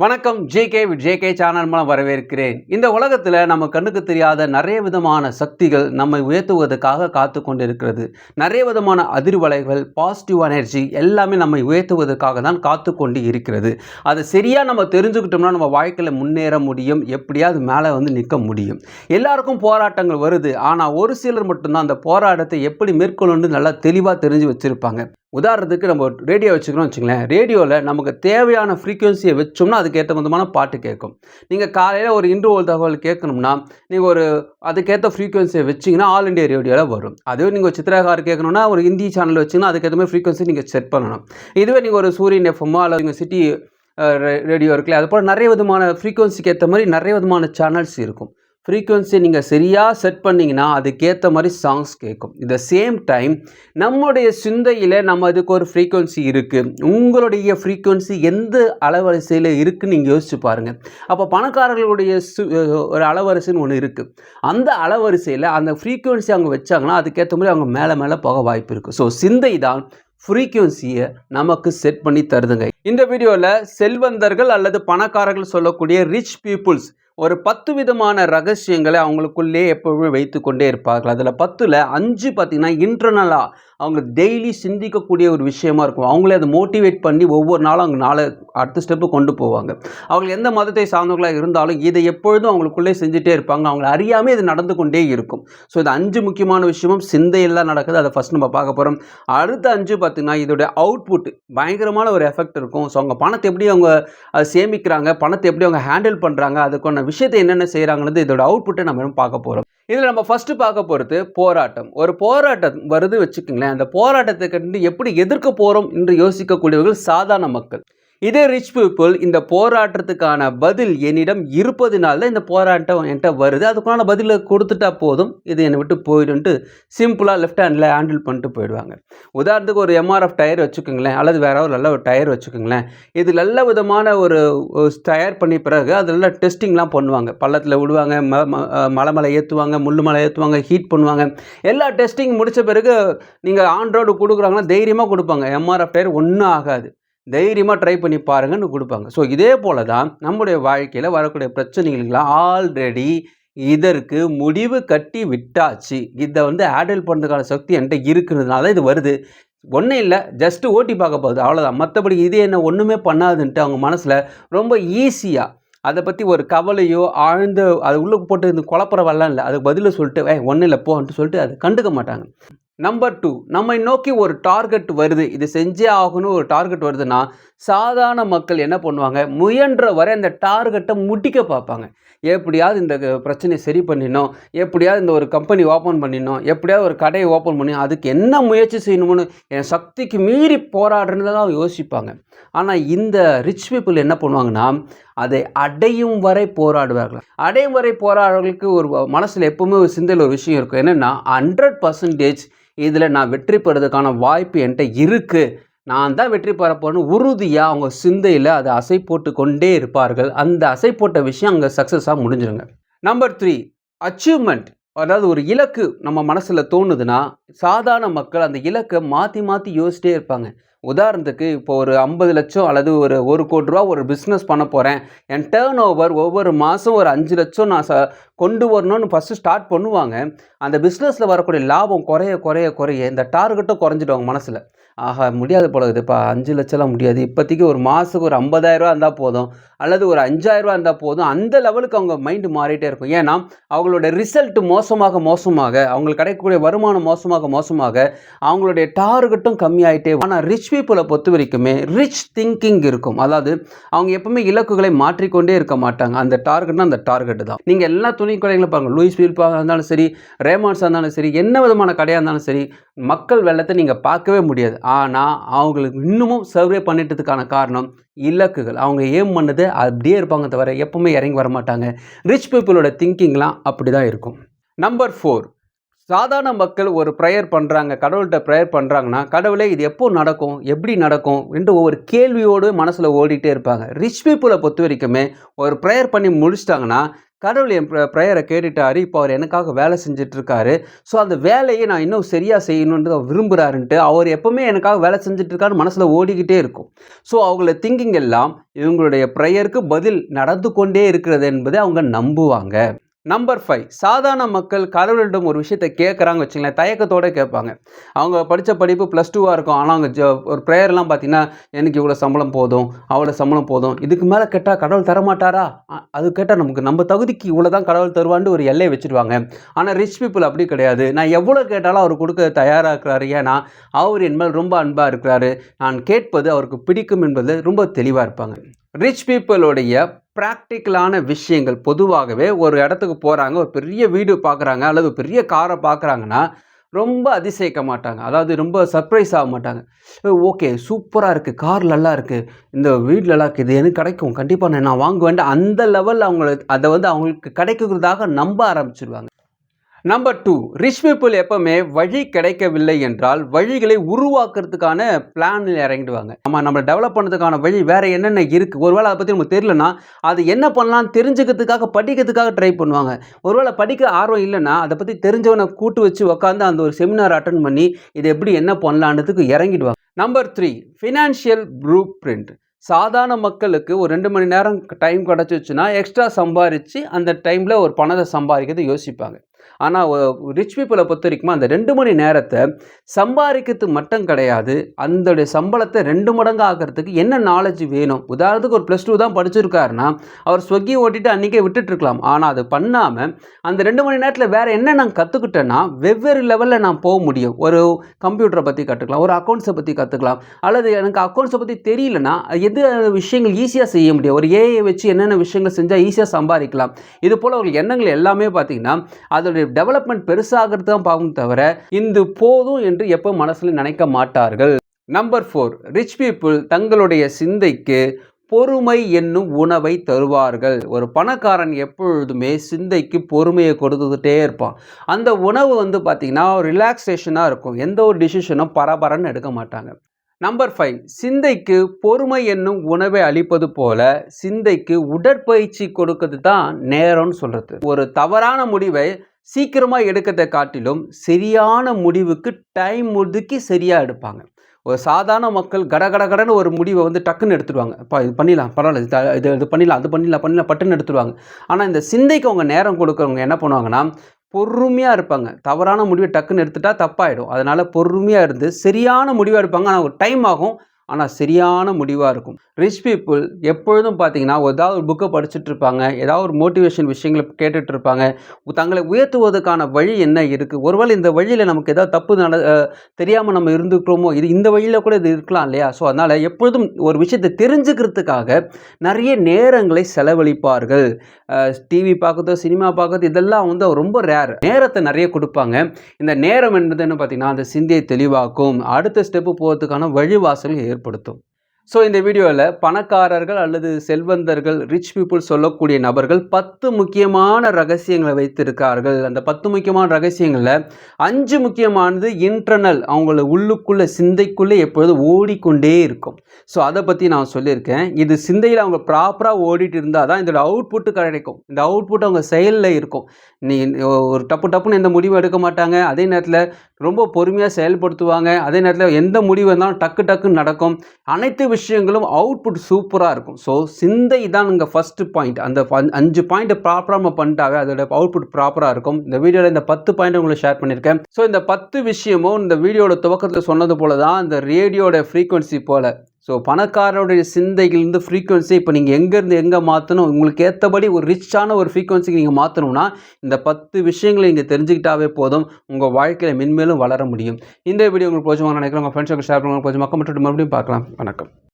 வணக்கம். JK channel மூலம் வரவேற்கிறேன். இந்த உலகத்தில் நம்ம கண்ணுக்கு தெரியாத நிறைய விதமான சக்திகள் நம்மை உயர்த்துவதற்காக காத்து கொண்டிருக்கிறது. நிறைய விதமான அதிர்வலைகள், பாசிட்டிவ் எனர்ஜி எல்லாமே நம்மை உயர்த்துவதற்காக தான் காத்து கொண்டு இருக்கிறது. அதை சரியாக நம்ம தெரிஞ்சுக்கிட்டோம்னா நம்ம வாழ்க்கையில் முன்னேற முடியும், எப்படியாவது மேலே நிற்க முடியும். எல்லாருக்கும் போராட்டங்கள் வருது. ஆனால் ஒரு சிலர் மட்டும்தான் அந்த போராட்டத்தை எப்படி மேற்கொள்ளணும்னு நல்லா தெளிவாக தெரிஞ்சு வச்சுருப்பாங்க. உதாரணத்துக்கு நம்ம ரேடியோ வச்சுக்கிறோம் வச்சுங்களேன். ரேடியோவில் நமக்கு தேவையான ஃப்ரீக்குவென்சியை வச்சோம்னா அதுக்கேற்ற விதமான பாட்டு கேட்கும். நீங்கள் காலையில் ஒரு இன்டர்வல் தகவல் கேட்கணும்னா நீங்கள் அதுக்கேற்ற ஃப்ரீக்குவென்சியை வச்சிங்கன்னா ஆல் இண்டியா ரேடியோவில் வரும். அதுவே நீங்கள் சித்திரகார் கேட்கணும்னா ஒரு ஹிந்தி சேனல் வச்சிங்கன்னா அதுக்கேற்ற மாதிரி ஃப்ரீக்குவென்சி நீங்கள் செட் பண்ணணும். இதுவே நீங்கள் ஒரு சூரியன் எஃப்எம்மோ அல்லது நீங்கள் சிட்டி ரேடியோ இருக்குல்ல, அது போல் நிறைய விதமான ஃப்ரீக்குவென்சிக்கு ஏற்ற மாதிரி நிறைய விதமான சேனல்ஸ் இருக்கும். ஃப்ரீக்குவென்சி நீங்கள் சரியாக செட் பண்ணிங்கன்னா அதுக்கேற்ற மாதிரி சாங்ஸ் கேட்கும். இந்த சேம் டைம் நம்முடைய சிந்தையில் நம்ம அதுக்கு ஒரு ஃப்ரீக்குவென்சி இருக்குது. உங்களுடைய ஃப்ரீக்குவென்சி எந்த அலைவரிசையில் இருக்குதுன்னு நீங்கள் யோசிச்சு பாருங்கள். அப்போ பணக்காரர்களுடைய ஒரு அலைவரிசைன்னு ஒன்று இருக்குது. அந்த அலைவரிசையில் அந்த ஃப்ரீக்குவென்சி அவங்க வச்சாங்கன்னா அதுக்கேற்ற மாதிரி அவங்க மேலே மேலே போக வாய்ப்பு இருக்குது. ஸோ சிந்தை தான் ஃப்ரீக்குவென்சியை நமக்கு செட் பண்ணி தருதுங்க. இந்த வீடியோவில் செல்வந்தர்கள் அல்லது பணக்காரர்கள் சொல்லக்கூடிய ரிச் பீப்புள்ஸ் ஒரு 10 விதமான ரகசியங்களை அவங்களுக்குள்ளே எப்போவுமே வைத்து கொண்டே இருப்பார்கள். அதில் 10ல் 5 பார்த்திங்கன்னா இன்டர்னலாக அவங்க டெய்லி சிந்திக்கக்கூடிய ஒரு விஷயமா இருக்கும். அவங்களே அதை மோட்டிவேட் பண்ணி ஒவ்வொரு நாளும் அவங்க அடுத்த ஸ்டெப்பு கொண்டு போவாங்க. அவங்க எந்த மதத்தை சார்ந்தவர்களாக இருந்தாலும் இதை எப்பொழுதும் அவங்களுக்குள்ளே செஞ்சுட்டே இருப்பாங்க. அவங்களை அறியாமல் இது நடந்து கொண்டே இருக்கும். ஸோ இது 5 முக்கியமான விஷயமும் சிந்தையெல்லாம் நடக்குது. அதை ஃபஸ்ட் நம்ம பார்க்க போகிறோம். அடுத்த 5 பார்த்திங்கன்னா இதோடைய அவுட்புட் பயங்கரமான ஒரு எஃபெக்ட் இருக்கும். ஸோ அவங்க பணத்தை எப்படி அவங்க சேமிக்கிறாங்க, பணத்தை எப்படி அவங்க ஹேண்டில் பண்ணுறாங்க, அதுக்கான விஷயத்தை என்னென்ன செய்கிறாங்கன்னு இதோட அவுட்புட்டை நம்ம பார்க்க போகிறோம். இதில் நம்ம ஃபஸ்ட்டு பார்க்க போகிறது போராட்டம். ஒரு போராட்டம் வருது வச்சுக்கோங்களேன். அந்த போராட்டத்தை கண்டு எப்படி எதிர்க்க போகிறோம் என்று யோசிக்கக்கூடியவர்கள் சாதாரண மக்கள். இதே ரிச் பீப்புள் இந்த போராட்டத்துக்கான பதில் என்னிடம் இருப்பதுனால தான் இந்த போராட்டம் என்கிட்ட வருது, அதுக்கான பதிலை கொடுத்துட்டா போதும், இது என்னை விட்டு போயிடுன்ட்டு சிம்பிளாக லெஃப்ட் ஹேண்டில் ஹேண்டில் பண்ணிட்டு போயிடுவாங்க. உதாரணத்துக்கு ஒரு எம்ஆர்எஃப் டயர் வச்சுக்கோங்களேன், அல்லது வேற ஒரு நல்ல ஒரு டயர் வச்சுக்கோங்களேன். இது நல்ல விதமான ஒரு டயர் பண்ணி பிறகு அது நல்லா டெஸ்டிங்லாம் பண்ணுவாங்க. பள்ளத்தில் விடுவாங்க, மலை ஏற்றுவாங்க, மலை ஏற்றுவாங்க, ஹீட் பண்ணுவாங்க. எல்லா டெஸ்டிங் முடித்த பிறகு நீங்கள் ஆன் ரோடு கொடுக்குறாங்கன்னா தைரியமாக கொடுப்பாங்க. எம்ஆர்எஃப் டயர் ஒன்றும் ஆகாது, தைரியமாக ட்ரை பண்ணி பாருங்கன்னு கொடுப்பாங்க. ஸோ இதே போல தான் நம்முடைய வாழ்க்கையில் வரக்கூடிய பிரச்சனைகளுக்கெல்லாம் ஆல்ரெடி இதற்கு முடிவு கட்டி விட்டாச்சு. இதை ஹேண்டில் பண்ணுறதுக்கான சக்தி என்கிட்ட இருக்கிறதுனால தான் இது வருது. ஒன்றும் இல்லை, ஜஸ்ட்டு ஓட்டி பார்க்க போகுது, அவ்வளோதான். மற்றபடி இது என்ன ஒன்றுமே பண்ணாதுன்ட்டு அவங்க மனசில் ரொம்ப ஈஸியாக அதை பற்றி ஒரு கவலையோ ஆழ்ந்து அது உள்ளே போட்டு இந்த குழப்பறவெல்லாம் இல்லை, அதுக்கு பதில் சொல்லிட்டு ஒன்றும் இல்லை போன்ட்டு சொல்லிட்டு அதை கண்டுக்க மாட்டாங்க. நம்பர் 2, நம்மை நோக்கி ஒரு டார்கெட் வருது, இது செஞ்சே ஆகணும் ஒரு டார்கெட் வருதுன்னா சாதாரண மக்கள் என்ன பண்ணுவாங்க, முயன்ற வரை அந்த டார்கெட்டை முடிக்க பார்ப்பாங்க. எப்படியாவது இந்த பிரச்சனையை சரி பண்ணிடணும், எப்படியாவது இந்த ஒரு கம்பெனி ஓப்பன் பண்ணிடணும், எப்படியாவது ஒரு கடையை ஓப்பன் பண்ணி அதுக்கு என்ன முயற்சி செய்யணும்னு என் சக்திக்கு மீறி போராடுறதுதான் யோசிப்பாங்க. ஆனால் இந்த ரிச் பீப்புள் என்ன பண்ணுவாங்கன்னா அதை அடையும் வரை போராடுவார்கள். அடையும் வரை போராடுறவர்களுக்கு ஒரு மனசில் எப்பவுமே ஒரு சிந்தையில் ஒரு விஷயம் இருக்கும். என்னென்னா 100% இதில் நான் வெற்றி பெறதுக்கான வாய்ப்பு என்கிட்ட இருக்குது, நான் தான் வெற்றி பெற போகிறேன்னு உறுதியாக அவங்க சிந்தையில் அதை அசை போட்டு கொண்டே இருப்பார்கள். அந்த அசை போட்ட விஷயம் அங்கே சக்ஸஸாக முடிஞ்சிருங்க. Number 3, achievement. அதாவது ஒரு இலக்கு நம்ம மனசில் தோணுதுன்னா சாதாரண மக்கள் அந்த இலக்கை மாற்றி மாற்றி யோசிச்சிட்டே இருப்பாங்க. உதாரணத்துக்கு இப்போ ஒரு 50 லட்சம் அல்லது ஒரு 1 கோடி ரூபா ஒரு பிஸ்னஸ் பண்ண போகிறேன், என் டேர்ன் ஓவர் ஒவ்வொரு மாதம் ஒரு 5 லட்சம் நான் கொண்டு வரணும்னு ஃபஸ்ட்டு ஸ்டார்ட் பண்ணுவாங்க. அந்த பிஸ்னஸில் வரக்கூடிய லாபம் குறைய குறைய குறைய இந்த டார்கெட்டும் குறைஞ்சிடுவாங்க மனசில். ஆஹா முடியாது போல இதுப்பா, 5 லட்சம்லாம் முடியாது, இப்போதைக்கு ஒரு மாதத்துக்கு ஒரு 50,000 இருந்தால் போதும், அல்லது ஒரு 5,000 இருந்தால் போதும். அந்த லெவலுக்கு அவங்க மைண்டு மாறிட்டே இருக்கும். ஏன்னா அவங்களோட ரிசல்ட் மோசமாக மோசமாக, அவங்களுக்கு கிடைக்கக்கூடிய வருமானம் மோசமாக மோசமாக அவங்களுடைய டார்கெட்டும் கம்மியாயிட்டே. ஆனால் ரிச் பீப்புளை பொறுத்த வரைக்குமே ரிச் திங்கிங் இருக்கும். அதாவது அவங்க எப்பவுமே இலக்குகளை மாற்றிக்கொண்டே இருக்க மாட்டாங்க. அந்த டார்கெட்னா அந்த டார்கெட் தான். நீங்கள் எல்லா துணி கடைகளை பாருங்கள், லூயிஸ் வீல்பாக இருந்தாலும் சரி, ரேமான்ஸாக இருந்தாலும் சரி, என்ன விதமான கடையாக இருந்தாலும் சரி, மக்கள் வெள்ளத்தை நீங்கள் பார்க்கவே முடியாது. ஆனால் அவங்களுக்கு இன்னமும் சர்வே பண்ணிட்டதுக்கான காரணம் இலக்குகள். அவங்க ஏம் பண்ணது அப்படியே இருப்பாங்க தவிர எப்பவுமே இறங்கி வர மாட்டாங்க. ரிச் பீப்புளோட திங்கிங்லாம் அப்படி தான் இருக்கும். நம்பர் 4, சாதாரண மக்கள் ஒரு ப்ரேயர் பண்ணுறாங்க, கடவுள்கிட்ட ப்ரேயர் பண்ணுறாங்கன்னா கடவுளே இது எப்போ நடக்கும், எப்படி நடக்கும் என்று ஒவ்வொரு கேள்வியோடு மனசில் ஓடிட்டே இருப்பாங்க. ரிச் பீப்புளை பொறுத்த வரைக்குமே ஒரு ப்ரேயர் பண்ணி முடிச்சிட்டாங்கன்னா கடவுள் என் ப்ரேயரை கேட்டுட்டாரு. இப்போ அவர் எனக்காக வேலை செஞ்சுட்ருக்காரு. ஸோ அந்த வேலையை நான் இன்னும் சரியாக செய்யணுன்றது அவர் விரும்புகிறாருன்ட்டு அவர் எப்போவுமே எனக்காக வேலை செஞ்சுட்ருக்காருன்னு மனசில் ஓடிக்கிட்டே இருக்கும். ஸோ அவங்கள திங்கிங் எல்லாம் இவங்களுடைய ப்ரேயருக்கு பதில் நடந்து கொண்டே இருக்கிறது என்பதை அவங்க நம்புவாங்க. நம்பர் 5, சாதாரண மக்கள் கடவுளிடம் ஒரு விஷயத்தை கேட்குறாங்க வச்சுங்களேன், தயக்கத்தோடு கேட்பாங்க. அவங்க படித்த படிப்பு +2 இருக்கும். ஆனால் அவங்க ஒரு ப்ரேயர்லாம் பார்த்தீங்கன்னா, எனக்கு இவ்வளோ சம்பளம் போதும், அவ்வளோ சம்பளம் போதும், இதுக்கு மேலே கேட்டால் கடவுள் தரமாட்டாரா? அது கேட்டால் நம்ம தகுதிக்கு இவ்வளோ தான் கடவுள் தருவான்னு ஒரு எல்லையை வச்சுருவாங்க. ஆனால் ரிச் பீப்புள் அப்படி கிடையாது. நான் எவ்வளோ கேட்டாலும் அவர் கொடுக்க தயாராக இருக்கிறாரு. ஏன்னா அவர் என் மேல் ரொம்ப அன்பாக இருக்கிறாரு. நான் கேட்பது அவருக்கு பிடிக்கும் என்பது ரொம்ப தெளிவாக இருப்பாங்க. ரிச் பீப்புளுடைய ப்ராக்டிக்கலான விஷயங்கள் பொதுவாகவே ஒரு இடத்துக்கு போகிறாங்க, ஒரு பெரிய வீடு பார்க்குறாங்க அல்லது ஒரு பெரிய காரை பார்க்குறாங்கன்னா ரொம்ப அதிசயிக்க மாட்டாங்க. அதாவது ரொம்ப சர்ப்ரைஸ் ஆக மாட்டாங்க. ஓகே, சூப்பராக இருக்குது, கார் நல்லா இருக்குது, இந்த வீடு நல்லா இருக்குது, இது எனக்கு கிடைக்கும், கண்டிப்பாக நான் வாங்குவேன். அந்த லெவலில் அதை அவங்களுக்கு கிடைக்கிறதாக நம்ப ஆரம்பிச்சிடுவாங்க. நம்பர் 2, ரிச் பீப்புள் எப்பவுமே வழி கிடைக்கவில்லை என்றால் வழிகளை உருவாக்குறதுக்கான பிளானில் இறங்கிடுவாங்க. நம்ம டெவலப் பண்ணுறதுக்கான வழி வேறு என்னென்ன இருக்குது, ஒருவேளை அதை பற்றி நமக்கு தெரியலனா அது என்ன பண்ணலான்னு தெரிஞ்சுக்கிறதுக்காக படிக்கிறதுக்காக ட்ரை பண்ணுவாங்க. ஒருவேளை படிக்க ஆர்வம் இல்லைன்னா அதை பற்றி தெரிஞ்சவனை கூட்டு வச்சு உட்காந்து அந்த ஒரு செமினார் அட்டன் பண்ணி இதை எப்படி என்ன பண்ணலான்றதுக்கு இறங்கிடுவாங்க. Number 3, financial blueprint. சாதாரண மக்களுக்கு ஒரு 2 மணி நேரம் டைம் கிடச்சிச்சுன்னா எக்ஸ்ட்ரா சம்பாரித்து அந்த டைமில் ஒரு பணத்தை சம்பாதிக்கிறது யோசிப்பாங்க. ஆனால் ரிச் பீப்புளை பொறுத்த வரைக்கும் அந்த 2 மணி நேரத்தை சம்பாதிக்கிறது மட்டும் கிடையாது, அந்த சம்பளத்தை 2 மடங்கு ஆகிறதுக்கு என்ன நாலேஜ் வேணும். உதாரணத்துக்கு ஒரு +2 தான் படிச்சிருக்காருன்னா அவர் ஸ்விக்கி ஓட்டிட்டு அன்றைக்கே விட்டுட்டுருக்கலாம். ஆனால் அது பண்ணாமல் அந்த 2 மணி நேரத்தில் வேறு என்ன நான் கற்றுக்கிட்டேன்னா வெவ்வேறு லெவலில் நான் போக முடியும். ஒரு கம்ப்யூட்டரை பற்றி கற்றுக்கலாம், ஒரு அக்கௌண்ட்ஸை பற்றி கற்றுக்கலாம், அல்லது எனக்கு அக்கௌண்ட்ஸை பற்றி தெரியலனா எது விஷயங்கள் ஈஸியாக செய்ய முடியும், ஒரு ஏஐ வச்சு என்னென்ன விஷயங்கள் செஞ்சால் ஈஸியாக சம்பாதிக்கலாம். இது போல் அவங்களுக்கு எண்ணங்கள் எல்லாமே பார்த்திங்கன்னா அதோடைய டெவலப்மெண்ட் பெருசாகிறது தான் பார்க்கும் தவிர இது போதும் என்று எப்போ மனசில் நினைக்க மாட்டார்கள். நம்பர் 4, ரிச் பீப்புள் தங்களுடைய சிந்தைக்கு பொறுமை என்னும் உணவை தருவார்கள். ஒரு பணக்காரன் எப்பொழுதுமே சிந்தைக்கு பொறுமையை கொடுத்துக்கிட்டே இருப்பான். அந்த உணவு பார்த்திங்கன்னா ரிலாக்ஸேஷனாக இருக்கும். எந்த ஒரு டிசிஷனும் பரபரன்னு எடுக்க மாட்டாங்க. நம்பர் 5, சிந்தைக்கு பொறுமை என்னும் உணவை அளிப்பது போல சிந்தைக்கு உடற்பயிற்சி கொடுக்கிறது தான் நேரம்னு சொல்கிறது. ஒரு தவறான முடிவை சீக்கிரமாக எடுக்கிறதை காட்டிலும் சரியான முடிவுக்கு டைம் ஒதுக்கி சரியாக எடுப்பாங்க. ஒரு சாதாரண மக்கள் கடகடன்னு ஒரு முடிவை டக்குன்னு எடுத்துடுவாங்க. அப்பா இது பண்ணிடலாம், பரவாயில்ல, இது பண்ணிடலாம், அது பண்ணிடலாம் பட்டுன்னு எடுத்துடுவாங்க. ஆனால் இந்த சிந்தைக்கு அவங்க நேரம் கொடுக்குறவங்க என்ன பண்ணுவாங்கன்னா பொறுமையாக இருப்பாங்க. தவறான முடிவை டக்குன்னு எடுத்துட்டா தப்பாயிடும். அதனால் பொறுமையாக இருந்து சரியான முடிவாக எடுப்பாங்க. ஆனால் ஒரு டைம் ஆகும், ஆனால் சரியான முடிவாக இருக்கும். ரிச் பீப்புள் எப்பொழுதும் பார்த்தீங்கன்னா ஏதாவது ஒரு புக்கை படிச்சுட்டு இருப்பாங்க, ஏதாவது ஒரு மோட்டிவேஷன் விஷயங்களை கேட்டுட்டு இருப்பாங்க. தங்களை உயர்த்துவதற்கான வழி என்ன இருக்குது, ஒருவேளை இந்த வழியில் நமக்கு ஏதாவது தப்பு தெரியாமல் நம்ம இருந்துக்கிறோமோ, இந்த வழியில் கூட இது இருக்கலாம் இல்லையா. ஸோ அதனால் எப்பொழுதும் ஒரு விஷயத்தை தெரிஞ்சுக்கிறதுக்காக நிறைய நேரங்களை செலவழிப்பார்கள். டிவி பார்க்குறது, சினிமா பார்க்குறது, இதெல்லாம் ரொம்ப ரேர். நேரத்தை நிறைய கொடுப்பாங்க. இந்த நேரம் என்பது என்ன பார்த்தீங்கன்னா அந்த சிந்தையை தெளிவாக்கும், அடுத்த ஸ்டெப்பு போகிறதுக்கான வழிவாசல் ஏற்படுத்தும். ஸோ இந்த வீடியோவில் பணக்காரர்கள் அல்லது செல்வந்தர்கள், ரிச் பீப்புள் சொல்லக்கூடிய நபர்கள் 10 முக்கியமான ரகசியங்களை வைத்திருக்கார்கள். அந்த 10 முக்கியமான ரகசியங்களில் 5 முக்கியமானது இன்டர்னல், அவங்கள உள்ளுக்குள்ளே சிந்தைக்குள்ளே எப்பொழுதும் ஓடிக்கொண்டே இருக்கும். ஸோ அதை பற்றி நான் சொல்லியிருக்கேன். இது சிந்தையில் அவங்க ப்ராப்பராக ஓடிட்டு இருந்தால் தான் இதோட அவுட்புட்டு கிடைக்கும். இந்த அவுட்புட் அவங்க செயலில் இருக்கும். நீ ஒரு டப்புன்னு எந்த முடிவும் எடுக்க மாட்டாங்க, அதே நேரத்தில் ரொம்ப பொறுமையாக செயல்படுத்துவாங்க, அதே நேரத்தில் எந்த முடிவு இருந்தாலும் டக்குன்னு நடக்கும். அனைத்து விஷயங்களும் அவுட்புட் சூப்பராக இருக்கும். ஸோ சிந்தை தான் இங்கே ஃபஸ்ட்டு பாயிண்ட். அந்த 5 பாயிண்ட்டை ப்ராப்பராக நம்ம பண்ணிட்டாவே அதோட அவுட்புட் ப்ராப்பராக இருக்கும். இந்த வீடியோவில் இந்த 10 பாயிண்ட் உங்களுக்கு ஷேர் பண்ணியிருக்கேன். ஸோ இந்த 10 விஷயமும் இந்த வீடியோட துவக்கத்தில் சொன்னது போல தான் இந்த ரேடியோட ஃப்ரீக்வன்சி போல். ஸோ பணக்காரருடைய சிந்தையிலிருந்து ஃப்ரீக்வன்சி இப்போ நீங்கள் எங்கேருந்து எங்கே மாற்றணும், உங்களுக்கு ஏற்றபடி ஒரு ரிச்சான ஒரு ஃப்ரீக்வன்சிக்கு நீங்கள் மாற்றணும்னா இந்த 10 விஷயங்களை நீங்கள் தெரிஞ்சுக்கிட்டாவே போதும், உங்கள் வாழ்க்கையில் மென்மேலும் வளர முடியும். இந்த வீடியோ உங்களுக்கு பிடிச்சவங்க நினைக்கிறேன், உங்கள் ஃப்ரெண்ட்ஸுக்கு ஷேர் பண்ணுங்க. கொஞ்சம் மக்கள் மட்டும் மறுபடியும் பார்க்கலாம். வணக்கம்.